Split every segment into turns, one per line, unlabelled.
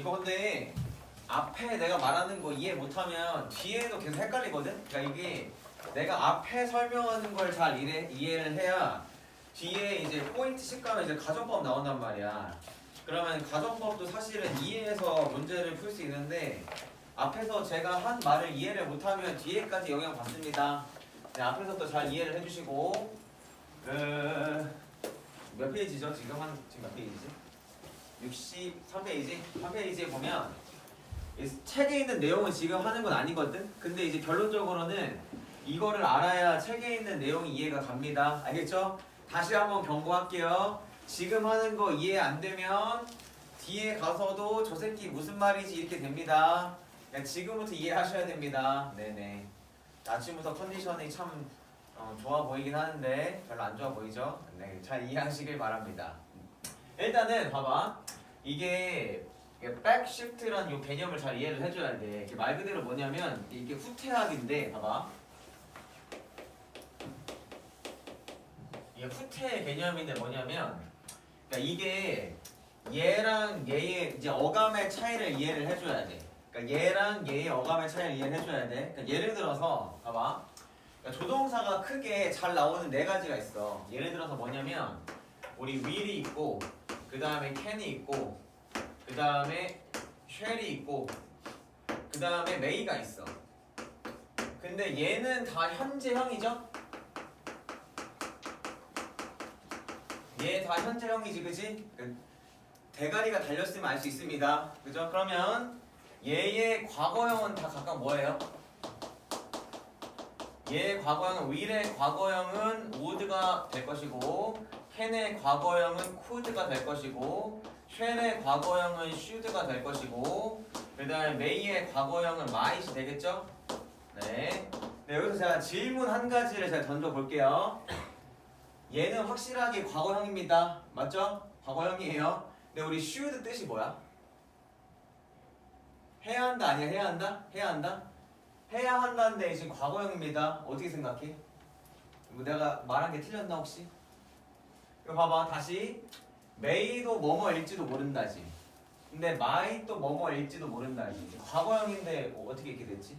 이거 근데 앞에 내가 말하는 거 이해 못하면 뒤에도 계속 헷갈리거든? 그러니까 이게 내가 앞에 설명하는 걸 잘 이해를 해야 뒤에 이제 포인트 식가면 이제 가정법 나온단 말이야. 그러면 가정법도 사실은 이해해서 문제를 풀 수 있는데 앞에서 제가 한 말을 이해를 못하면 뒤에까지 영향 받습니다. 네, 앞에서부터 잘 이해를 해주시고 몇 페이지죠? 지금 몇 페이지지? 63페이지? 한 페이지에 보면 책에 있는 내용은 지금 하는 건 아니거든? 근데 이제 결론적으로는 이거를 알아야 책에 있는 내용이 이해가 갑니다. 알겠죠? 다시 한번 경고할게요. 지금 하는 거 이해 안 되면 뒤에 가서도 저 새끼 무슨 말이지 이렇게 됩니다. 그냥 지금부터 이해하셔야 됩니다. 네네. 아침부터 컨디션이 참 좋아 보이긴 하는데 별로 안 좋아 보이죠? 네, 잘 이해하시길 바랍니다. 일단은 봐봐. 이게 백시프트라는 이 개념을 잘 이해를 해줘야 돼. 이게 말 그대로 뭐냐면 이게 후퇴학인데 봐봐. 이게 후퇴의 개념인데 뭐냐면 그러니까 이게 얘랑 얘의 이제 어감의 차이를 이해를 해줘야 돼. 그러니까 얘랑 얘의 어감의 차이를 이해를 해줘야 돼. 그러니까 예를 들어서 봐봐. 그러니까 조동사가 크게 잘 나오는 네 가지가 있어. 예를 들어서 뭐냐면 우리 will이 있고 그 다음에 can이 있고 그 다음에 shall이 있고 그 다음에 may가 있어. 근데 얘는 다 현재형이죠? 얘 다 현재형이지, 그치? 대가리가 달렸으면 알 수 있습니다. 그죠? 그러면 얘의 과거형은 다 각각 뭐예요? 얘의 과거형은 will의 과거형은 would가 될 것이고 can의 과거형은 could가 될 것이고 shall의 과거형은 should가 될 것이고 그 다음에 may의 과거형은 might이 되겠죠? 네. 네, 여기서 제가 질문 한 가지를 제가 던져볼게요. 얘는 확실하게 과거형입니다. 맞죠? 과거형이에요. 근데 우리 should 뜻이 뭐야? 해야 한다 아니야? 해야 한다? 해야 한다? 해야 한다는데 지금 과거형입니다. 어떻게 생각해? 뭐 내가 말한 게 틀렸나 혹시? 이거 봐봐 다시 may도 뭐뭐일지도 모른다지. 근데 might도 뭐뭐일지도 모른다지. 과거형인데 어떻게 이렇게 됐지?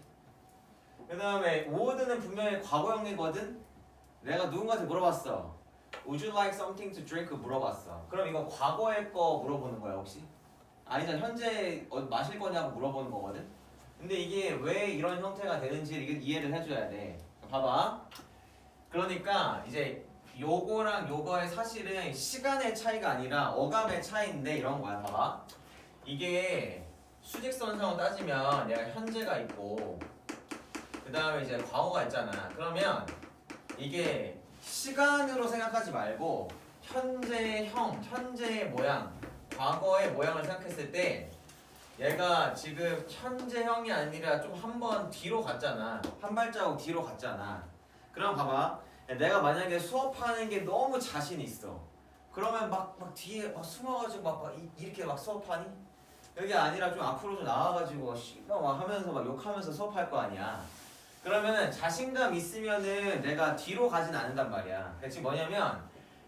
그 다음에 would는 분명히 과거형이거든? 내가 누군가한테 물어봤어. Would you like something to drink? 물어봤어. 그럼 이거 과거의 거 물어보는 거야 혹시? 아니잖아. 현재 마실 거냐고 물어보는 거거든? 근데 이게 왜 이런 형태가 되는지 이해를 해줘야 돼. 봐봐. 그러니까 이제 요거랑 요거의 사실은 시간의 차이가 아니라 어감의 차이인데 이런 거야. 봐봐. 이게 수직선상으로 따지면 얘가 현재가 있고 그 다음에 이제 과거가 있잖아. 그러면 이게 시간으로 생각하지 말고 현재형, 현재의 모양, 과거의 모양을 생각했을 때 얘가 지금 현재형이 아니라 좀 한 번 뒤로 갔잖아. 한 발자국 뒤로 갔잖아. 그럼 봐봐. 내가 만약에 수업하는 게 너무 자신 있어. 그러면 막 뒤에 막 숨어가지고 막 이렇게 막 수업하니? 여기 아니라 좀 앞으로 좀 나와가지고 막 하면서 막 욕하면서 수업할 거 아니야. 그러면은 자신감 있으면은 내가 뒤로 가진 않는단 말이야. 지금 뭐냐면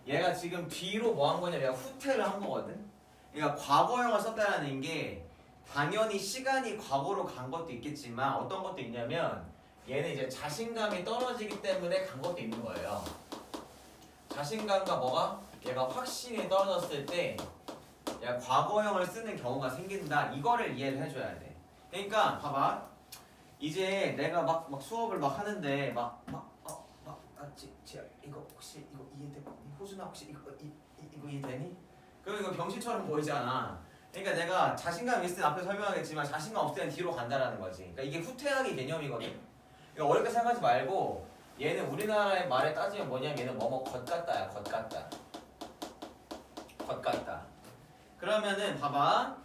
얘가 지금 뒤로 뭐 한 거냐? 얘가 후퇴를 한 거거든. 그러니까 과거형을 썼다라는 게 당연히 시간이 과거로 간 것도 있겠지만 어떤 것도 있냐면 얘는 이제 자신감이 떨어지기 때문에 간 것도 있는 거예요. 자신감과 뭐가? 얘가 확신이 떨어졌을 때 얘가 과거형을 쓰는 경우가 생긴다. 이거를 이해를 해줘야 돼. 그러니까 봐봐. 이제 내가 막 수업을 막 하는데 이거 혹시 이거 이해돼? 호준아 혹시 이거 이해되니? 그럼 이거 병신처럼 보이잖아. 그러니까 내가 자신감 있을 때 앞에 설명하겠지만 자신감 없을 때는 뒤로 간다라는 거지. 그러니까 이게 후퇴하기 개념이거든. 그러니까 어렵게 생각하지 말고 얘는 우리나라의 말에 따지면 뭐냐면 얘는 뭐뭐 것 같다야. 것 같다. 것 같다. 그러면은 봐봐.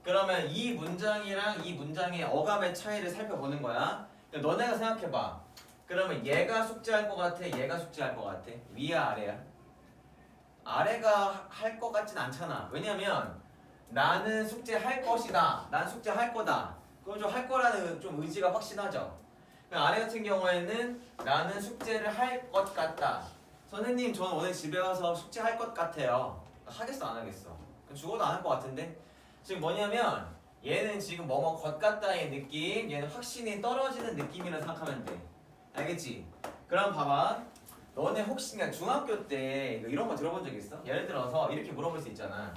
그러면 이 문장이랑 이 문장의 어감의 차이를 살펴보는 거야. 그러니까 너네가 생각해봐. 그러면 얘가 숙제할 것 같아? 얘가 숙제할 것 같아? 위야 아래야? 아래가 할 것 같진 않잖아. 왜냐면 나는 숙제할 것이다. 난 숙제할 거다. 그럼 좀 할 거라는 좀 의지가 확신하죠. 아래 같은 경우에는 나는 숙제를 할 것 같다. 선생님 저는 오늘 집에 와서 숙제할 것 같아요. 하겠어 안 하겠어? 죽어도 안 할 것 같은데? 지금 뭐냐면 얘는 지금 뭐뭐 것 같다의 느낌, 얘는 확신이 떨어지는 느낌이라 생각하면 돼. 알겠지? 그럼 봐봐. 너네 혹시 그냥 중학교 때 이런 거 들어본 적 있어? 예를 들어서 이렇게 물어볼 수 있잖아.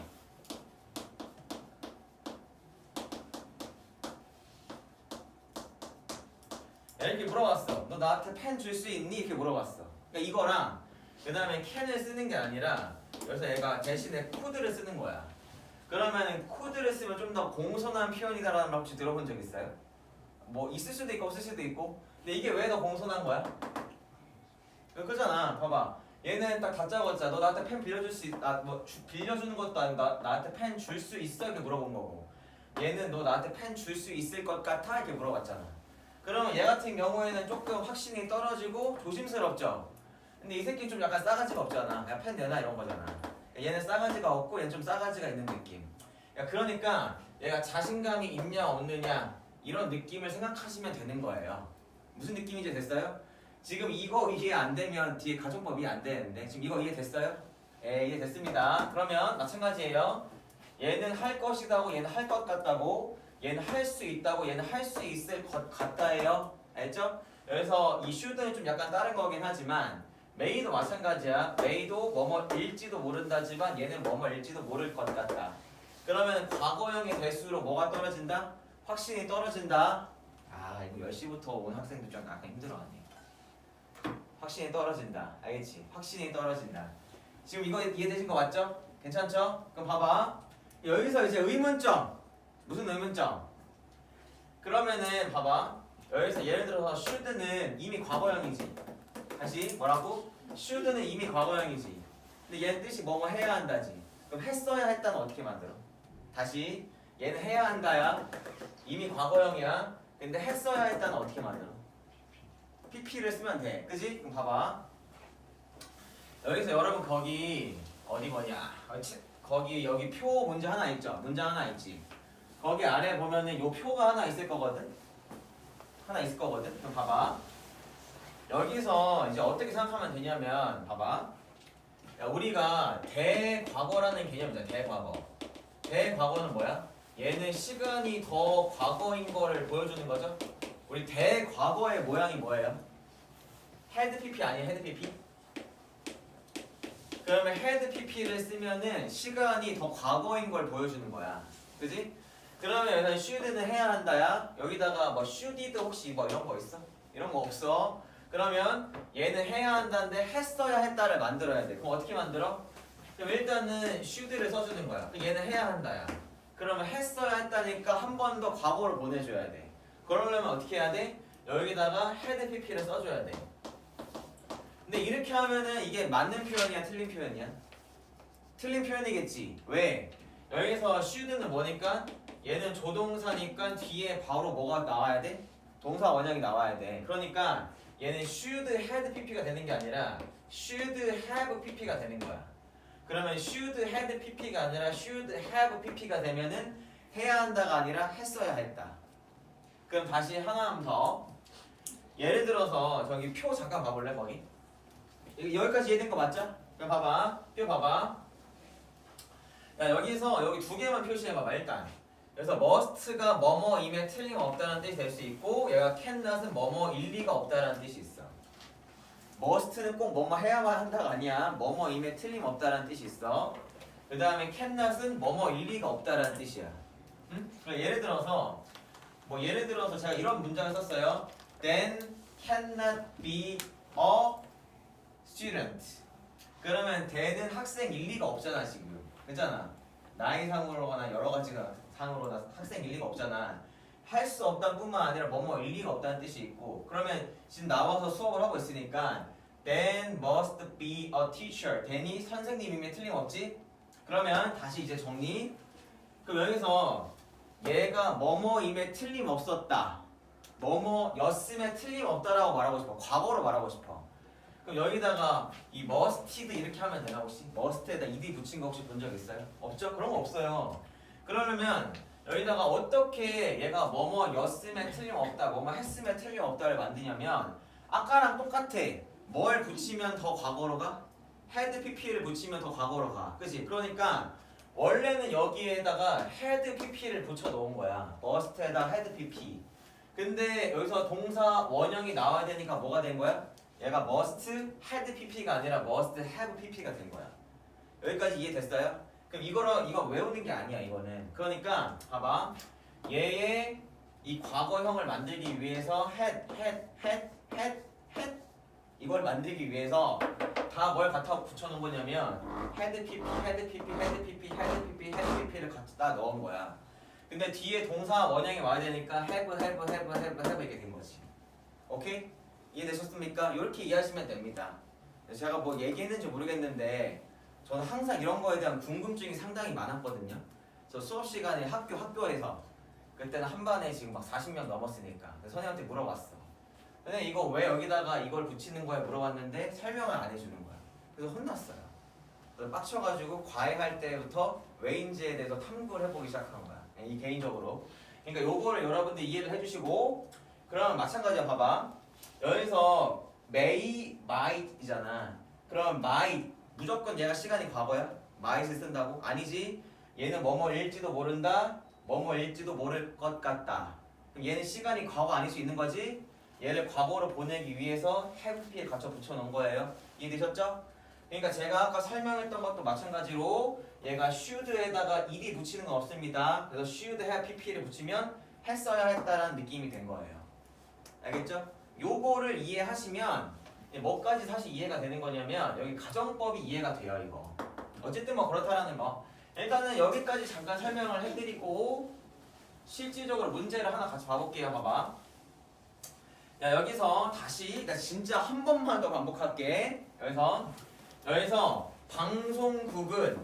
이렇게 물어봤어. 너 나한테 펜 줄 수 있니? 이렇게 물어봤어. 그러니까 이거랑 그 다음에 캔을 쓰는 게 아니라 그래서 얘가 대신에 코드를 쓰는 거야. 그러면 코드를 쓰면 좀 더 공손한 표현이다라는 말 혹시 들어본 적 있어요? 뭐 있을 수도 있고 없을 수도 있고. 근데 이게 왜 더 공손한 거야? 그잖아. 봐봐. 얘는 딱 다짜고짜 너 나한테 펜 빌려줄 수 있, 빌려주는 것도 아니고 나한테 펜 줄 수 있어? 이렇게 물어본 거고. 얘는 너 나한테 펜 줄 수 있을 것 같아? 이렇게 물어봤잖아. 그러면 얘 같은 경우에는 조금 확신이 떨어지고 조심스럽죠? 근데 이 새끼는 좀 약간 싸가지가 없잖아. 야, 펜 내놔 이런 거잖아. 얘는 싸가지가 없고 얘는 좀 싸가지가 있는 느낌. 그러니까 얘가 자신감이 있냐 없느냐 이런 느낌을 생각하시면 되는 거예요. 무슨 느낌인지 됐어요? 지금 이거 이해 안 되면 뒤에 가정법 이해 안 되는데 지금 이거 이해 됐어요? 예, 이해 됐습니다. 그러면 마찬가지예요. 얘는 할 것이다고 얘는 할 것 같다고 얘는 할 수 있다고 얘는 할 수 있을 것 같다예요. 알죠? 그래서 이 should는 좀 약간 다른 거긴 하지만 may도 마찬가지야. may도 뭐뭐일지도 모른다지만 얘는 뭐뭐일지도 모를 것 같다. 그러면 과거형이 될수록 뭐가 떨어진다? 확신이 떨어진다. 아 이거 10시부터 온 학생들 좀 약간 힘들어하네. 확신이 떨어진다. 알겠지? 확신이 떨어진다. 지금 이거 이해되신 거 맞죠? 괜찮죠? 그럼 봐봐. 여기서 이제 의문점. 무슨 의문점? 그러면은 봐봐. 여기서 예를 들어서 should는 이미 과거형이지. 다시 뭐라고? should는 이미 과거형이지. 근데 얘는 뜻이 뭐뭐 해야 한다지. 그럼 했어야 했다는 어떻게 만들어? 다시 얘는 해야 한다야. 이미 과거형이야. 근데 했어야 했다는 어떻게 만들어? PP를 쓰면 돼. 그지? 그럼 봐봐. 여기서 여러분 거기 어디 뭐냐? 거기 여기 표 문제 하나 있죠? 문장 하나 있지. 거기 아래 보면은 요 표가 하나 있을 거거든. 하나 있을 거거든. 그럼 봐봐. 여기서 이제 어떻게 생각하면 되냐면 봐봐. 야, 우리가 대과거라는 개념이잖아. 대과거. 대과거는 뭐야? 얘는 시간이 더 과거인 거를 보여주는 거죠. 우리 대과거의 모양이 뭐예요? 헤드 PP 아니에요? 헤드 PP? 그러면 헤드 PP를 쓰면은 시간이 더 과거인 걸 보여주는 거야. 그지? 그러면 여기서 should는 해야 한다야. 여기다가 뭐 shoulded 혹시 뭐 이런 거 있어? 이런 거 없어. 그러면 얘는 해야 한다인데 했어야 했다를 만들어야 돼. 그럼 어떻게 만들어? 그럼 일단은 should를 써주는 거야. 그럼 얘는 해야 한다야. 그러면 했어야 했다니까 한 번 더 과거를 보내줘야 돼. 그러려면 어떻게 해야 돼? 여기다가 had pp를 써줘야 돼. 근데 이렇게 하면은 이게 맞는 표현이야 틀린 표현이야? 틀린 표현이겠지. 왜? 여기서 should는 뭐니까? 얘는 조동사니까 뒤에 바로 뭐가 나와야 돼? 동사 원형이 나와야 돼. 그러니까 얘는 should had pp가 되는 게 아니라 should have pp가 되는 거야. 그러면 should had pp가 아니라 should have pp가 되면은 해야 한다가 아니라 했어야 했다. 그럼 다시 하나 더. 예를 들어서 저기 표 잠깐 봐볼래 거기? 여기까지 이해된 거 맞죠? 그럼 봐봐. 표 봐봐. 야 여기서 여기 두 개만 표시해봐봐 일단. 그래서 must가 뭐뭐임에 틀림없다는 뜻이 될 수 있고 얘가 cannot은 뭐뭐 일리가 없다는 뜻이 있어. must는 꼭 뭐뭐 해야만 한다가 아니야. 뭐뭐임에 틀림없다는 뜻이 있어. 그 다음에 cannot은 뭐뭐 일리가 없다는 뜻이야. 응? 예를 들어서 제가 이런 문장을 썼어요. Then cannot be a student. 그러면 then은 학생 일리가 없잖아 지금. 그렇잖아. 나이상으로나 여러 가지가 상으로나 학생 일리가 없잖아. 할 수 없다는 뿐만 아니라 뭐뭐 일리가 없다는 뜻이 있고. 그러면 지금 나와서 수업을 하고 있으니까 then must be a teacher. then이 선생님이면 틀림없지? 그러면 다시 이제 정리. 그럼 여기서 얘가 뭐뭐임에 틀림없었다. 뭐뭐였음에 틀림없다라고 말하고 싶어. 과거로 말하고 싶어. 그럼 여기다가 이 musted 이렇게 하면 되나 혹시? must에다 ed 붙인 거 혹시 본 적 있어요? 없죠? 그런 거 없어요. 그러려면 여기다가 어떻게 얘가 뭐뭐였음에 틀림없다, 뭐뭐 했음에 틀림없다를 만드냐면 아까랑 똑같아. 뭘 붙이면 더 과거로 가? had pp를 붙이면 더 과거로 가. 그치? 그러니까 원래는 여기에다가 had pp를 붙여 놓은 거야. must에다 had pp. 근데 여기서 동사 원형이 나와야 되니까 뭐가 된 거야? 얘가 must had pp가 아니라 must have pp가 된 거야. 여기까지 이해됐어요? 그럼 이거 외우는 게 아니야, 이거는. 그러니까 봐봐. 얘의 이 과거형을 만들기 위해서 had 이걸 만들기 위해서 다 뭘 갖다 붙여놓은 거냐면 had pp를 갖다 넣은 거야. 근데 뒤에 동사 원형이 와야 되니까 have 이게 된 거지. 오케이? 이해되셨습니까? 이렇게 이해하시면 됩니다. 제가 뭐 얘기했는지 모르겠는데 저는 항상 이런 거에 대한 궁금증이 상당히 많았거든요. 저 수업 시간에 학교에서 그때는 한 반에 지금 막 40명 넘었으니까 선생님한테 물어봤어. 선생님 이거 왜 여기다가 이걸 붙이는 거야 물어봤는데 설명을 안 해주는 거야. 그래서 혼났어요. 그래서 빡쳐가지고 과외할 때부터 왜인지에 대해서 탐구를 해보기 시작한 거야. 이 개인적으로. 그러니까 요거를 여러분들 이해를 해주시고 그러면 마찬가지야. 봐봐. 여기서 may, might이잖아. 그럼 might 무조건 얘가 시간이 과거야? might을 쓴다고? 아니지. 얘는 뭐뭐일지도 모른다. 뭐뭐일지도 모를 것 같다. 그럼 얘는 시간이 과거 아닐 수 있는 거지? 얘를 과거로 보내기 위해서 have pp에 갖춰 붙여놓은 거예요. 이해되셨죠? 그러니까 제가 아까 설명했던 것도 마찬가지로 얘가 should에다가 ed이 붙이는 건 없습니다. 그래서 should have pp를 붙이면 했어야 했다라는 느낌이 된 거예요. 알겠죠? 요거를 이해하시면 뭐까지 사실 이해가 되는 거냐면 여기 가정법이 이해가 돼요. 이거 어쨌든 뭐 그렇다라는 거. 일단은 여기까지 잠깐 설명을 해드리고 실질적으로 문제를 하나 같이 봐볼게요. 봐봐. 야 여기서 다시 나 진짜 한 번만 더 반복할게. 여기서 방송국은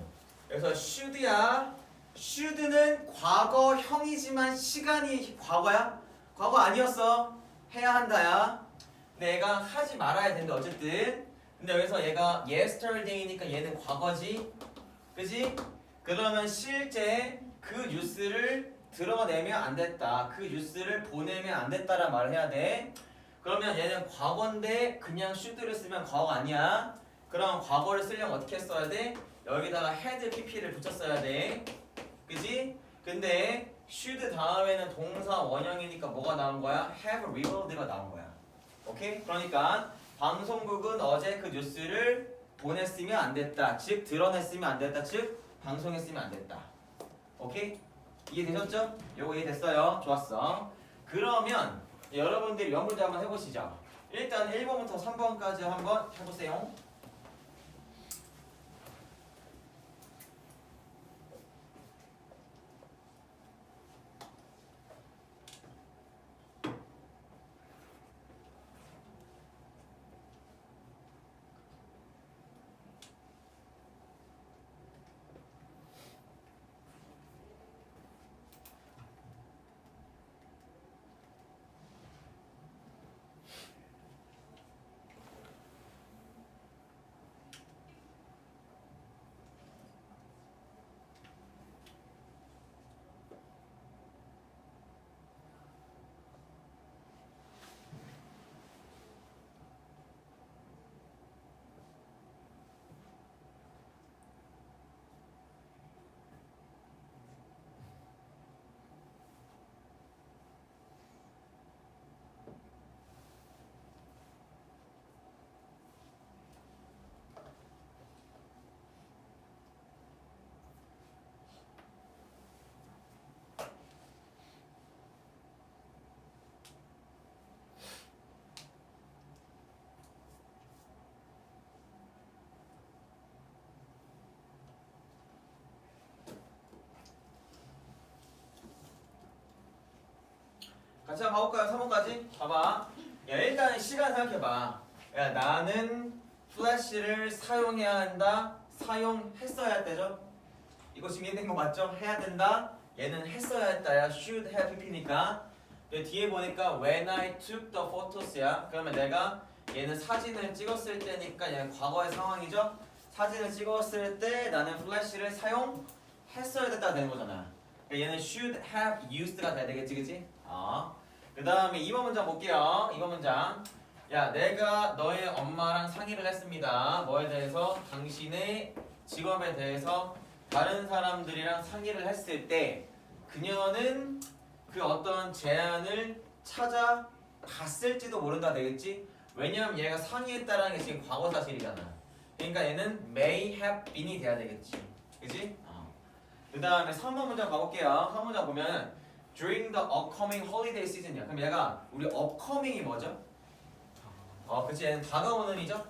여기서 should야. should는 과거형이지만 시간이 과거야? 과거 아니었어. 해야 한다야. 근데 얘가 하지 말아야 된다 어쨌든. 근데 여기서 얘가 yesterday니까 얘는 과거지. 그지? 그러면 실제 그 뉴스를 드러내면 안 됐다. 그 뉴스를 보내면 안 됐다란 말을 해야 돼. 그러면 얘는 과거인데 그냥 should를 쓰면 과거 아니야. 그럼 과거를 쓰려면 어떻게 써야 돼? 여기다가 had pp를 붙였어야 돼. 그지? 근데 should 다음에는 동사 원형이니까 뭐가 나온 거야? have revealed가 나온 거야. 오케이? 그러니까 방송국은 어제 그 뉴스를 보냈으면 안 됐다. 즉 드러냈으면 안 됐다. 즉 방송했으면 안 됐다. 오케이? 이해되셨죠? 요거 이해됐어요? 좋았어. 그러면 여러분들이 연문제 한번 해보시죠. 일단 1번부터 3번까지 한번 해보세요. 같이 한번 가볼까요? 3번까지? 봐봐. 야 일단 시간 생각해봐. 야 나는 플래시를 사용해야 한다. 사용했어야 할 때죠? 이거 지금 이해된 거 맞죠? 해야 된다. 얘는 했어야 했다야. should have pp니까. 근데 뒤에 보니까 when I took the photos야. 그러면 내가 얘는 사진을 찍었을 때니까 얘는 과거의 상황이죠? 사진을 찍었을 때 나는 플래시를 사용했어야 됐다 되는 거잖아. 그러니까 얘는 should have used가 돼야 되겠지, 그치? 그 다음에 2번 문장 볼게요. 2번 문장. 야, 내가 너의 엄마랑 상의를 했습니다. 뭐에 대해서? 당신의 직업에 대해서 다른 사람들이랑 상의를 했을 때 그녀는 그 어떤 제안을 찾아갔을지도 모른다 되겠지? 왜냐면 얘가 상의했다라는 게 지금 과거 사실이잖아. 그러니까 얘는 may have been이 돼야 되겠지. 그지? 그 다음에 3번 문장 가볼게요. 3번 문장 보면 during the upcoming holiday season이야. 그럼 얘가 우리 upcoming이 뭐죠? 그치, 얘는 다가오는이죠?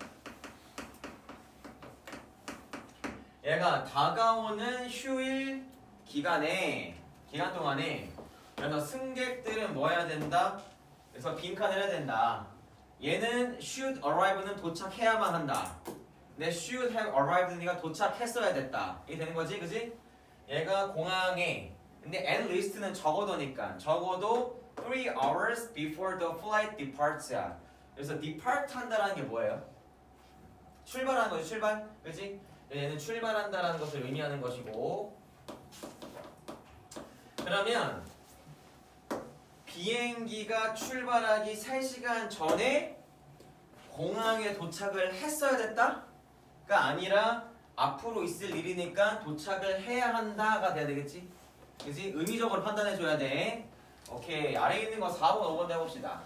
얘가 다가오는 휴일 기간 동안에 그래서 승객들은 뭐 해야 된다? 그래서 빈칸을 해야 된다. 얘는 should arrive는 도착해야만 한다. 근데 should have arrived니까 도착했어야 됐다. 이게 되는 거지, 그지? 얘가 공항에 근데 at least는 적어도니까 적어도 3 hours before the flight departs야. 그래서 depart 한다라는 게 뭐예요? 출발하는 거지, 출발. 그치? 얘는 출발한다라는 것을 의미하는 것이고 그러면 비행기가 출발하기 3시간 전에 공항에 도착을 했어야 됐다? 가 아니라 앞으로 있을 일이니까 도착을 해야 한다가 돼야 되겠지? 그치? 의미적으로 판단해줘야 돼. 오케이. 아래에 있는 거 4번, 5번 해봅시다.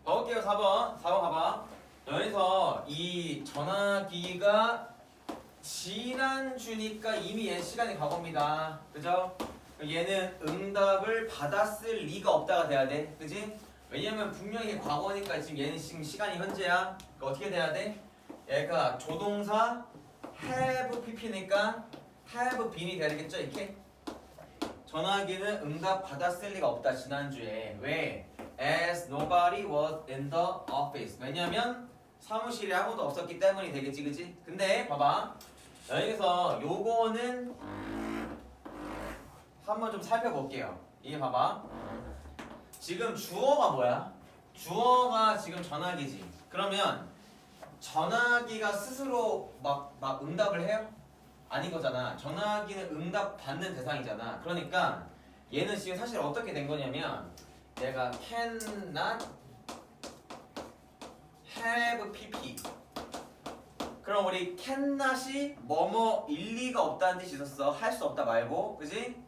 가볼게요. 4번 가봐. 여기서 이 전화기가 지난주니까 이미 얘 시간이 과거입니다. 그죠? 얘는 응답을 받았을 리가 없다가 돼야 돼. 그지? 왜냐면 분명히 과거니까 지금 얘는 지금 시간이 현재야. 그러니까 어떻게 돼야 돼? 얘가 조동사 have pp니까 have been이 돼야 되겠죠? 이렇게? 전화기는 응답 받았을 리가 없다. 지난주에. 왜? As nobody was in the office. 왜냐면 사무실에 아무도 없었기 때문이 되겠지, 그치? 근데 봐봐. 여기서 요거는 한번 좀 살펴볼게요. 이게 봐봐. 지금 주어가 뭐야? 주어가 지금 전화기지. 그러면 전화기가 스스로 막 응답을 해요? 아닌 거잖아. 전화기는 응답 받는 대상이잖아. 그러니까 얘는 지금 사실 어떻게 된 거냐면 내가 cannot have pp. 그럼 우리 cannot이 뭐뭐 일리가 없다는 뜻이 있었어. 할 수 없다 말고, 그지?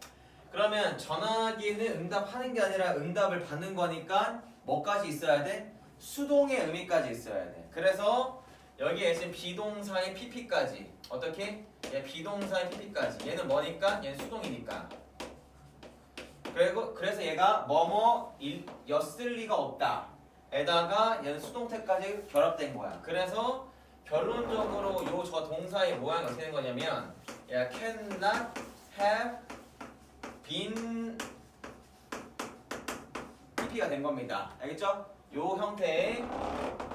그러면 전화기는 응답하는 게 아니라 응답을 받는 거니까 뭐까지 있어야 돼? 수동의 의미까지 있어야 돼. 그래서 여기에 지금 비동사의 pp까지 어떻게? 얘 비동사의 pp까지. 얘는 뭐니까? 얘는 수동이니까. 그래서 얘가 뭐뭐였을 리가 없다. 에다가 얘는 수동태까지 결합된 거야. 그래서 결론적으로 저 동사의 모양이 어떻게 된 거냐면 얘가 cannot have been pp가 된 겁니다. 알겠죠? 요 형태의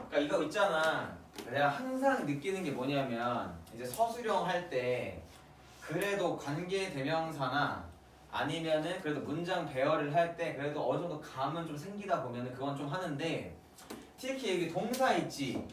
그러니까 이거 있잖아. 내가 항상 느끼는 게 뭐냐면 이제 서술형 할 때 그래도 관계대명사나 아니면은 그래도 문장 배열을 할 때 그래도 어느 정도 감은 좀 생기다 보면은 그건 좀 하는데 특히 여기 동사 있지.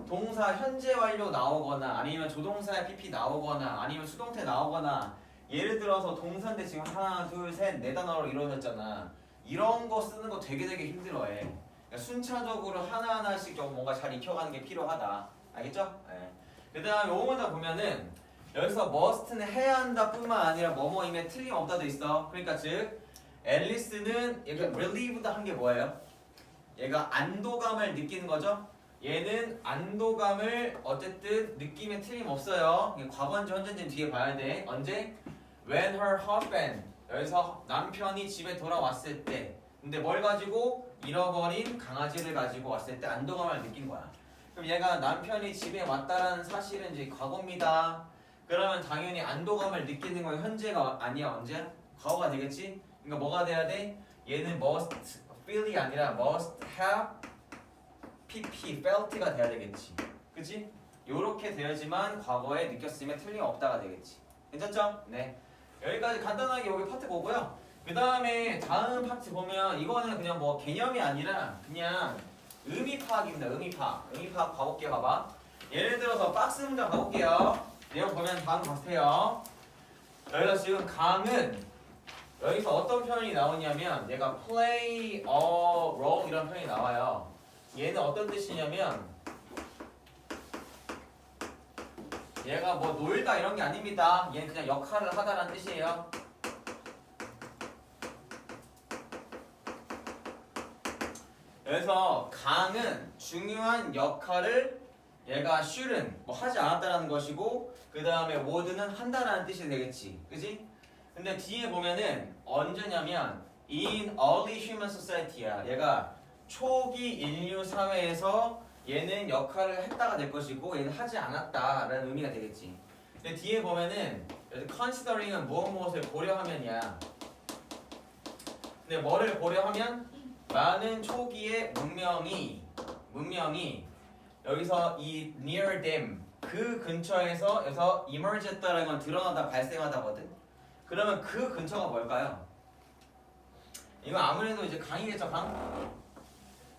동사 현재 완료 나오거나 아니면 조동사의 pp 나오거나 아니면 수동태 나오거나 예를 들어서 동사인데 지금 하나 둘 셋 네 단어로 이루어졌잖아. 이런 거 쓰는 거 되게 힘들어해. 그러니까 순차적으로 하나하나씩 좀 뭔가 잘 익혀가는 게 필요하다. 알겠죠? 네. 그 다음에 5문장 보면은 여기서 must는 해야 한다 뿐만 아니라 뭐뭐임에 틀림없다도 있어. 그러니까 즉 앨리스는 얘가 relieved 한 게 뭐예요? 얘가 안도감을 느끼는 거죠. 얘는 안도감을 어쨌든 느낌에 틀림없어요. 과거인지 현재인지 뒤에 봐야 돼. 언제? When her husband, 여기서 남편이 집에 돌아왔을 때. 근데 뭘 가지고? 잃어버린 강아지를 가지고 왔을 때 안도감을 느낀 거야. 그럼 얘가 남편이 집에 왔다라는 사실은 이제 과거입니다. 그러면 당연히 안도감을 느끼는 건 현재가 아니야. 언제야? 과거가 되겠지? 그러니까 뭐가 돼야 돼? 얘는 must feel이 아니라 must have pp, felt가 돼야 되겠지. 그치? 요렇게 되어야지만 과거에 느꼈음에 틀림없다가 되겠지. 괜찮죠? 네. 여기까지 간단하게 여기 파트 보고요. 그 다음에 다음 파트 보면 이거는 그냥 뭐 개념이 아니라 그냥 의미 파악입니다. 의미 파악. 의미 파악 봐볼게요. 봐봐. 예를 들어서 박스 문장 봐볼게요. 내용 보면 다음 보세요. 여기서 지금 강은 여기서 어떤 표현이 나오냐면 얘가 play a role 이런 표현이 나와요. 얘는 어떤 뜻이냐면 얘가 뭐 놀다 이런 게 아닙니다. 얘는 그냥 역할을 하다라는 뜻이에요. 그래서 강은 중요한 역할을 얘가 shouldn't 뭐 하지 않았다라는 것이고 그 다음에 would는 한다라는 뜻이 되겠지. 그지? 근데 뒤에 보면은 언제냐면 in early human society야. 얘가 초기 인류 사회에서 얘는 역할을 했다가 될 것이고 얘는 하지 않았다라는 의미가 되겠지. 근데 뒤에 보면은 considering은 무엇을 고려하면이야. 근데 뭐를 고려하면 많은 초기의 문명이 여기서 이 near them 그 근처에서 여기서 emerge 했다라는 건 드러나다 발생하다거든. 그러면 그 근처가 뭘까요? 이거 아무래도 이제 강이겠죠.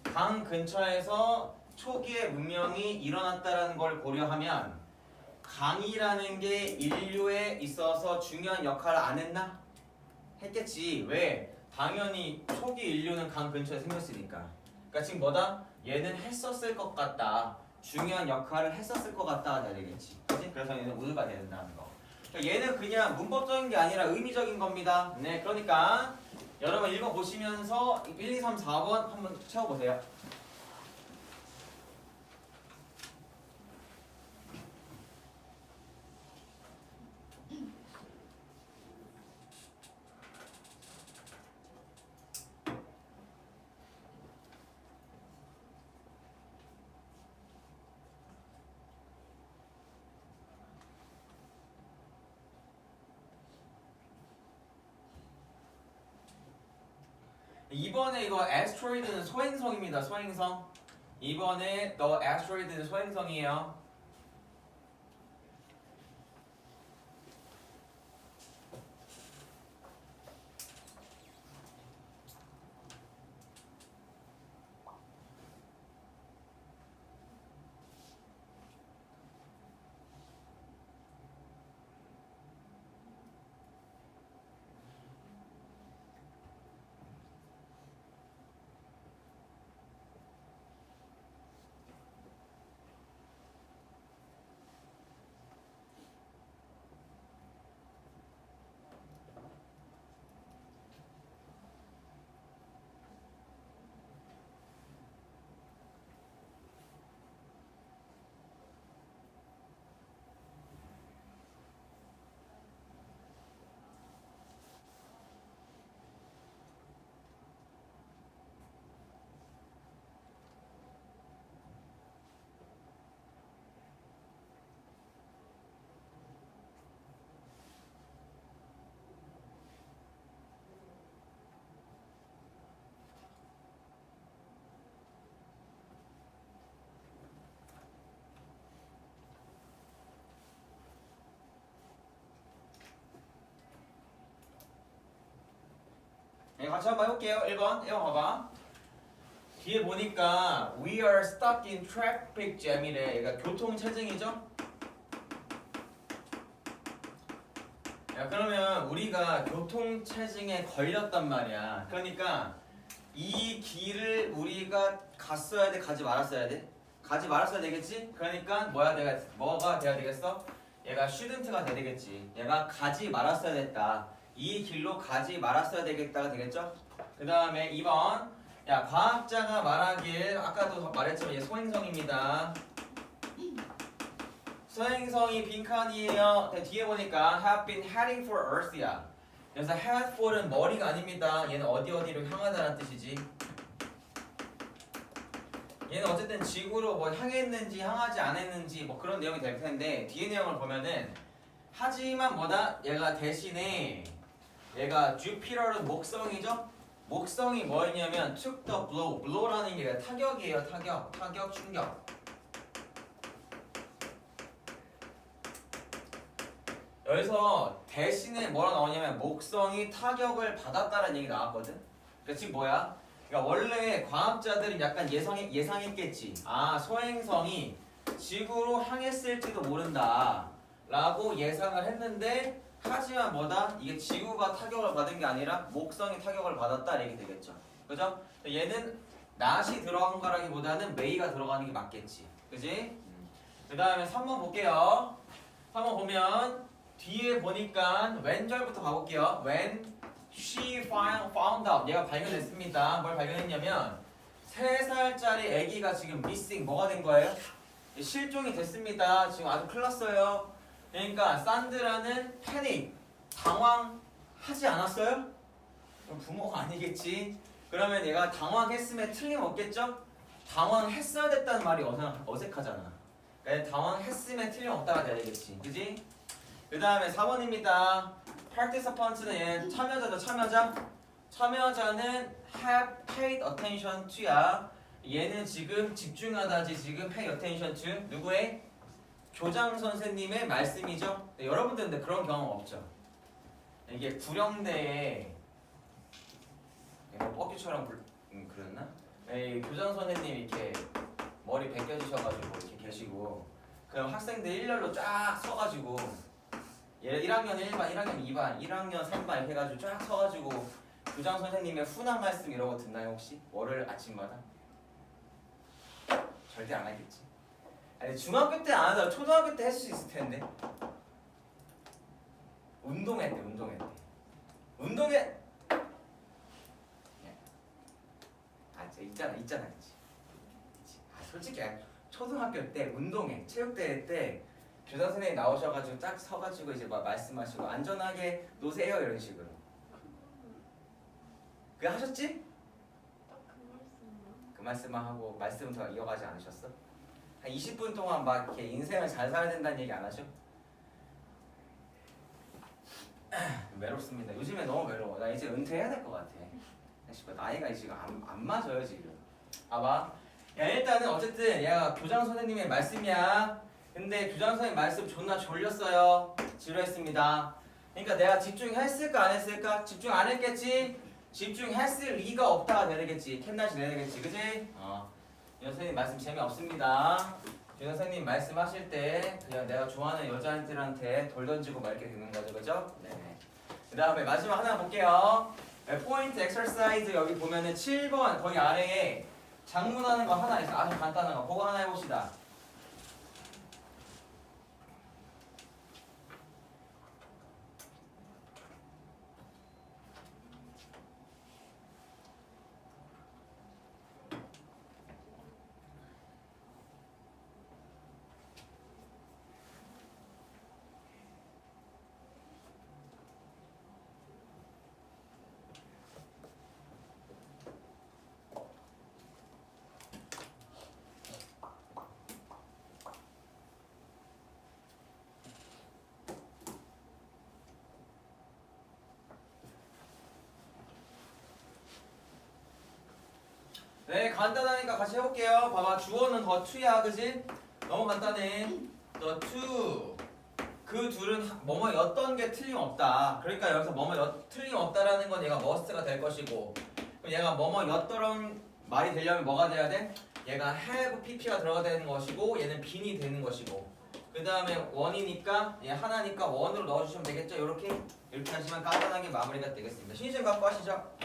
강 근처에서 초기의 문명이 일어났다라는 걸 고려하면 강이라는 게 인류에 있어서 중요한 역할을 안 했나? 했겠지. 왜? 당연히 초기 인류는 강 근처에 생겼으니까. 그러니까 지금 뭐다? 얘는 했었을 것 같다. 중요한 역할을 했었을 것 같다가 돼야 되겠지. 그치? 그래서 얘는 우드가 돼야 된다는 거. 그러니까 얘는 그냥 문법적인 게 아니라 의미적인 겁니다. 네, 그러니까 여러분 읽어보시면서 1, 2, 3, 4번 한번 채워보세요. 이번에 이거 asteroid는 소행성입니다. 소행성. 이번에 the asteroid는 소행성이에요. 네, 같이 한번 해볼게요. 1번 봐봐. 뒤에 보니까 we are stuck in traffic jam이래. 얘가 교통체증이죠? 야, 그러면 우리가 교통체증에 걸렸단 말이야. 그러니까 이 길을 우리가 갔어야 돼? 가지 말았어야 돼? 가지 말았어야 되겠지? 그러니까 뭐가 돼야 되겠어? 얘가 shouldn't가 돼야 되겠지. 얘가 가지 말았어야 됐다. 이 길로 가지 말았어야 되겠다가 되겠죠? 그 다음에 2번. 야, 과학자가 말하길, 아까도 말했지만 얘 소행성입니다. 소행성이 빈칸이에요. 뒤에 보니까 have been heading for Earth야. 그래서 head for은 머리가 아닙니다. 얘는 어디로 향하다는 뜻이지. 얘는 어쨌든 지구로 뭐 향했는지 향하지 않았는지 뭐 그런 내용이 될 텐데 뒤에 내용을 보면은 하지만 뭐다? 얘가 대신에 얘가 주피터는 목성이죠? 목성이 뭐였냐면 took the blow. blow라는 게 타격이에요. 타격, 충격. 여기서 대신에 뭐라 나오냐면 목성이 타격을 받았다는 얘기 나왔거든. 그러니까 지금 뭐야? 그러니까 원래 과학자들은 약간 예상했겠지. 아, 소행성이 지구로 향했을지도 모른다 라고 예상을 했는데 하지만 뭐다? 이게 지구가 타격을 받은 게 아니라 목성이 타격을 받았다 얘기 되겠죠. 그죠? 얘는 not이 들어간 거라기보다는 may가 들어가는 게 맞겠지. 그지? 그 다음에 3번 볼게요. 3번 보면 뒤에 보니까 when 절부터 가볼게요. when she found out. 얘가 발견했습니다. 뭘 발견했냐면 3살짜리 아기가 지금 missing 뭐가 된 거예요? 실종이 됐습니다. 지금 아주 큰일 났어요. 그러니까 산드라는 패닉, 당황하지 않았어요? 그럼 부모가 아니겠지. 그러면 얘가 당황했음에 틀림없겠죠? 당황했어야 됐다는 말이 어색하잖아. 그러니까 당황했음에 틀림없다가 돼야 되겠지. 그지? 그 다음에 4번입니다. participant는 얘 참여자죠. 참여자는 have paid attention to야. 얘는 지금 집중하다지 지금 pay attention to 누구의? 교장 선생님의 말씀이죠. 네, 여러분들은 근데 그런 경험 없죠? 이게 구령대에 뭐 뻑큐처럼 그랬나? 교장 선생님 이렇게 머리 벗겨지셔가지고 이렇게 계시고 그럼 학생들 일렬로 쫙 서가지고 얘 1학년 1반, 1학년 2반, 1학년 3반 이렇게 해가지고 쫙 서가지고 교장 선생님의 훈화 말씀 이런 거 듣나요 혹시? 월요일 아침마다? 절대 안 하겠지. 아니 중학교 때 안 하다가 초등학교 때 했을 수 있을 텐데. 운동회 때. 있잖아. 솔직히 초등학교 때 운동회, 체육대회 때 교장 선생님 나오셔가지고 딱 서가지고 이제 막 말씀하시고 안전하게 노세요 이런 식으로. 그거 하셨지? 그 말씀만 하고 말씀 더 이어가지 않으셨어? 한 20분 동안 막 이렇게 인생을 잘 살아야 된다는 얘기 안 하죠? 외롭습니다. 요즘에 너무 외로워. 나 이제 은퇴해야 될 것 같아. 나이가 지금 안 맞아요 지금. 봐봐. 야 일단은 어쨌든 얘가 교장 선생님의 말씀이야. 근데 교장 선생님 말씀 존나 졸렸어요. 지루했습니다. 그러니까 내가 집중했을까 안 했을까? 집중 안 했겠지? 집중했을 리가 없다가 돼야 되겠지. 캔낫이 돼야 되겠지. 그지? 교장 선생님 말씀 재미없습니다. 교장 선생님 말씀하실 때 그냥 내가 좋아하는 여자애들한테 돌 던지고 막 이렇게 되는 거죠. 그죠? 네. 그 다음에 마지막 하나 볼게요. 포인트 엑서사이즈 여기 보면은 7번 거기 아래에 작문하는 거 하나 있어. 아주 간단한 거. 그거 하나 해봅시다. 네, 간단하니까 같이 해볼게요. 봐봐, 주어는 the to야, 그지? 너무 간단해. the to. 그 둘은 뭐뭐였던 게 틀림없다. 그러니까 여기서 틀림없다라는 건 얘가 must가 될 것이고, 그럼 얘가 뭐뭐였던 말이 되려면 뭐가 돼야 돼? 얘가 have pp가 들어가야 되는 것이고, 얘는 bean이 되는 것이고. 그 다음에 원이니까 얘 하나니까 원으로 넣어주시면 되겠죠? 이렇게 하시면 간단하게 마무리가 되겠습니다. 신의점 갖고 하시죠.